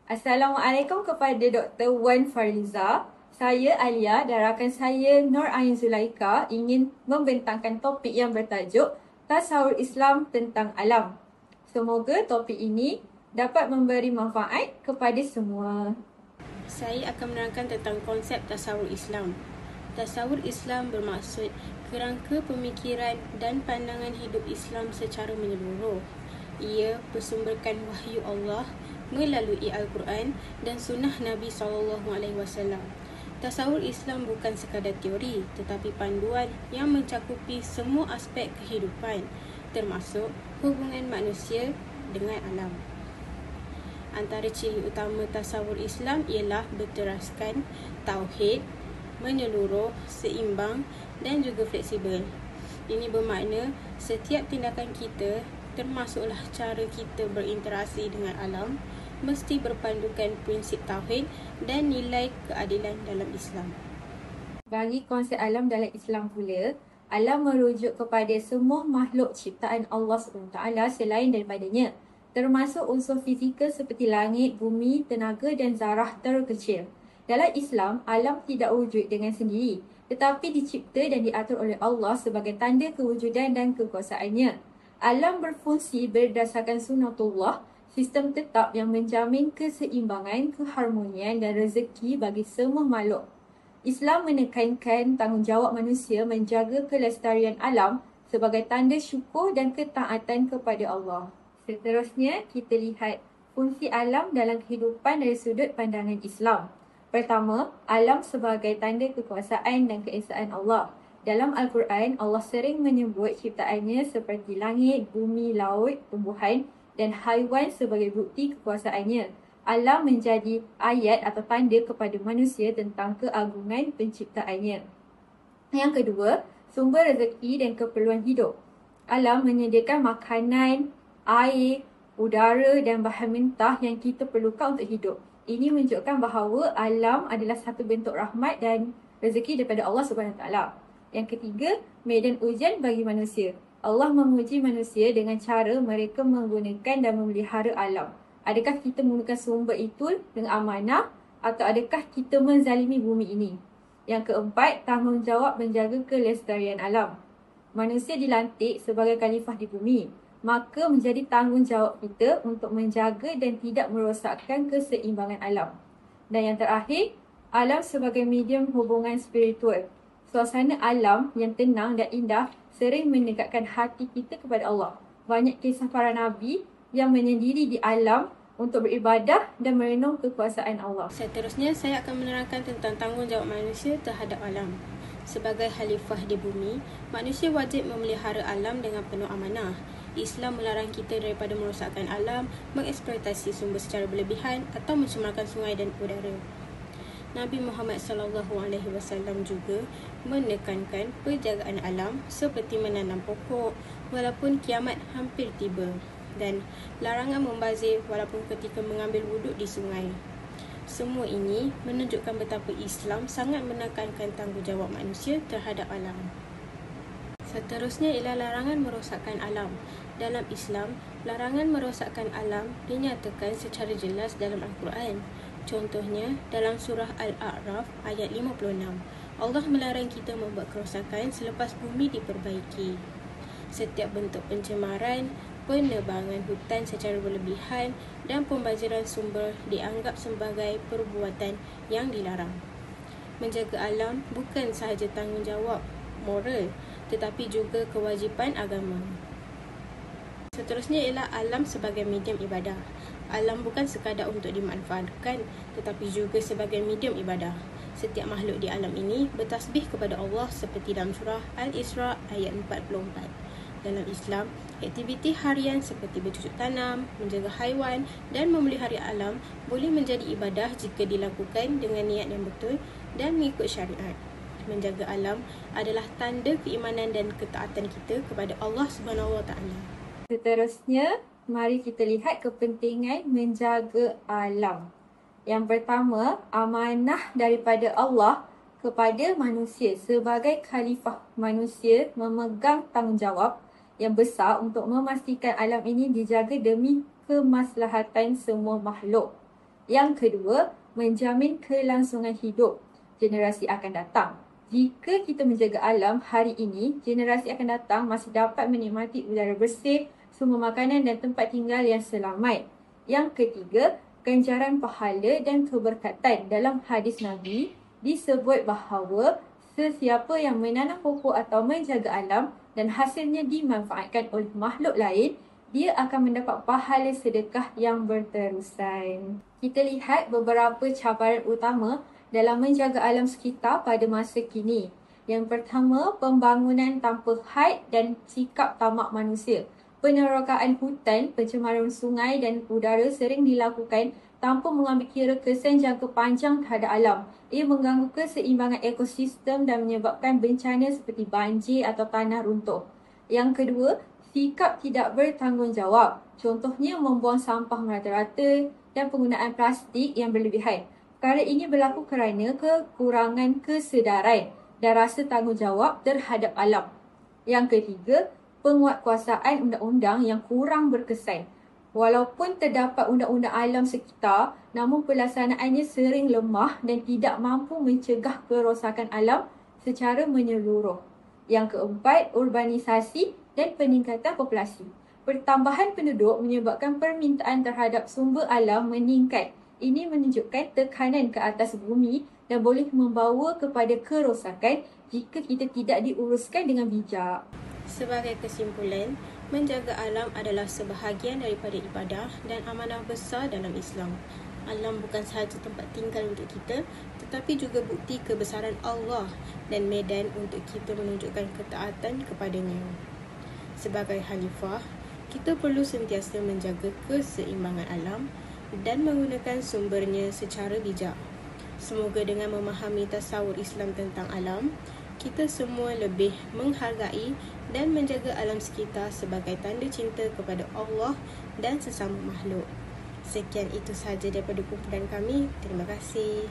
Assalamualaikum kepada Dr. Wan Fariza. Saya Alia dan rakan saya Nur Ain Zulaika ingin membentangkan topik yang bertajuk Tasawur Islam tentang Alam. Semoga topik ini dapat memberi manfaat kepada semua. Saya akan menerangkan tentang konsep tasawur Islam. Tasawur Islam bermaksud kerangka pemikiran dan pandangan hidup Islam secara menyeluruh. Ia bersumberkan wahyu Allah melalui Al-Quran dan sunnah Nabi SAW. Tasawur Islam bukan sekadar teori, tetapi panduan yang mencakupi semua aspek kehidupan, termasuk hubungan manusia dengan alam. Antara ciri utama tasawur Islam ialah berteraskan tauhid, menyeluruh, seimbang dan juga fleksibel. Ini bermakna setiap tindakan kita, termasuklah cara kita berinteraksi dengan alam, mesti berpandukan prinsip tauhid dan nilai keadilan dalam Islam. Bagi konsep alam dalam Islam pula, alam merujuk kepada semua makhluk ciptaan Allah SWT selain daripadanya, termasuk unsur fizikal seperti langit, bumi, tenaga dan zarah terkecil. Dalam Islam, alam tidak wujud dengan sendiri, tetapi dicipta dan diatur oleh Allah sebagai tanda kewujudan dan kekuasaannya. Alam berfungsi berdasarkan sunnatullah, sistem tetap yang menjamin keseimbangan, keharmonian dan rezeki bagi semua makhluk. Islam menekankan tanggungjawab manusia menjaga kelestarian alam sebagai tanda syukur dan ketaatan kepada Allah. Seterusnya, kita lihat fungsi alam dalam kehidupan dari sudut pandangan Islam. Pertama, alam sebagai tanda kekuasaan dan keesaan Allah. Dalam Al-Quran, Allah sering menyebut ciptaannya seperti langit, bumi, laut, tumbuhan dan haiwan sebagai bukti kekuasaannya. Alam menjadi ayat atau tanda kepada manusia tentang keagungan penciptaannya. Yang kedua, sumber rezeki dan keperluan hidup. Alam menyediakan makanan, air, udara dan bahan mentah yang kita perlukan untuk hidup. Ini menunjukkan bahawa alam adalah satu bentuk rahmat dan rezeki daripada Allah SWT. Yang ketiga, medan ujian bagi manusia. Allah menguji manusia dengan cara mereka menggunakan dan memelihara alam. Adakah kita menggunakan sumber itu dengan amanah atau adakah kita menzalimi bumi ini? Yang keempat, tanggungjawab menjaga kelestarian alam. Manusia dilantik sebagai khalifah di bumi, maka menjadi tanggungjawab kita untuk menjaga dan tidak merosakkan keseimbangan alam. Dan yang terakhir, alam sebagai medium hubungan spiritual. Suasana alam yang tenang dan indah sering mendekatkan hati kita kepada Allah. Banyak kisah para nabi yang menyendiri di alam untuk beribadah dan merenung kekuasaan Allah. Seterusnya, saya akan menerangkan tentang tanggungjawab manusia terhadap alam. Sebagai khalifah di bumi, manusia wajib memelihara alam dengan penuh amanah. Islam melarang kita daripada merosakkan alam, mengeksploitasi sumber secara berlebihan atau mencemarkan sungai dan udara. Nabi Muhammad SAW juga menekankan penjagaan alam seperti menanam pokok walaupun kiamat hampir tiba dan larangan membazir walaupun ketika mengambil wuduk di sungai. Semua ini menunjukkan betapa Islam sangat menekankan tanggungjawab manusia terhadap alam. Seterusnya ialah larangan merosakkan alam. Dalam Islam, larangan merosakkan alam dinyatakan secara jelas dalam Al-Quran. Contohnya, dalam surah Al-A'raf ayat 56, Allah melarang kita membuat kerosakan selepas bumi diperbaiki. Setiap bentuk pencemaran, penebangan hutan secara berlebihan dan pembaziran sumber dianggap sebagai perbuatan yang dilarang. Menjaga alam bukan sahaja tanggungjawab moral, tetapi juga kewajipan agama. Seterusnya ialah alam sebagai medium ibadah. Alam bukan sekadar untuk dimanfaatkan, tetapi juga sebagai medium ibadah. Setiap makhluk di alam ini bertasbih kepada Allah seperti dalam surah Al-Isra ayat 44. Dalam Islam, aktiviti harian seperti bercucuk tanam, menjaga haiwan dan memelihara alam boleh menjadi ibadah jika dilakukan dengan niat yang betul dan mengikut syariat. Menjaga alam adalah tanda keimanan dan ketaatan kita kepada Allah SWT. Seterusnya, mari kita lihat kepentingan menjaga alam. Yang pertama, amanah daripada Allah kepada manusia. Sebagai khalifah manusia memegang tanggungjawab yang besar untuk memastikan alam ini dijaga demi kemaslahatan semua makhluk. Yang kedua, menjamin kelangsungan hidup generasi akan datang. Jika kita menjaga alam hari ini, generasi akan datang masih dapat menikmati udara bersih, sumber makanan dan tempat tinggal yang selamat. Yang ketiga, ganjaran pahala dan keberkatan. Dalam hadis Nabi disebut bahawa sesiapa yang menanam pokok atau menjaga alam dan hasilnya dimanfaatkan oleh makhluk lain, dia akan mendapat pahala sedekah yang berterusan. Kita lihat beberapa cabaran utama dalam menjaga alam sekitar pada masa kini. Yang pertama, pembangunan tanpa had dan sikap tamak manusia. Penerokaan hutan, pencemaran sungai dan udara sering dilakukan tanpa mengambil kira kesan jangka panjang terhadap alam. Ia mengganggu keseimbangan ekosistem dan menyebabkan bencana seperti banjir atau tanah runtuh. Yang kedua, sikap tidak bertanggungjawab. Contohnya membuang sampah merata-rata dan penggunaan plastik yang berlebihan. Perkara ini berlaku kerana kekurangan kesedaran dan rasa tanggungjawab terhadap alam. Yang ketiga, penguatkuasaan undang-undang yang kurang berkesan. Walaupun terdapat undang-undang alam sekitar, namun pelaksanaannya sering lemah dan tidak mampu mencegah kerosakan alam secara menyeluruh. Yang keempat, urbanisasi dan peningkatan populasi. Pertambahan penduduk menyebabkan permintaan terhadap sumber alam meningkat. Ini menunjukkan tekanan ke atas bumi dan boleh membawa kepada kerosakan jika kita tidak diuruskan dengan bijak. Sebagai kesimpulan, menjaga alam adalah sebahagian daripada ibadah dan amanah besar dalam Islam. Alam bukan sahaja tempat tinggal untuk kita, tetapi juga bukti kebesaran Allah dan medan untuk kita menunjukkan ketaatan kepadanya. Sebagai khalifah, kita perlu sentiasa menjaga keseimbangan alam dan menggunakan sumbernya secara bijak. Semoga dengan memahami tasawur Islam tentang alam, kita semua lebih menghargai dan menjaga alam sekitar sebagai tanda cinta kepada Allah dan sesama makhluk. Sekian itu sahaja daripada kumpulan kami. Terima kasih.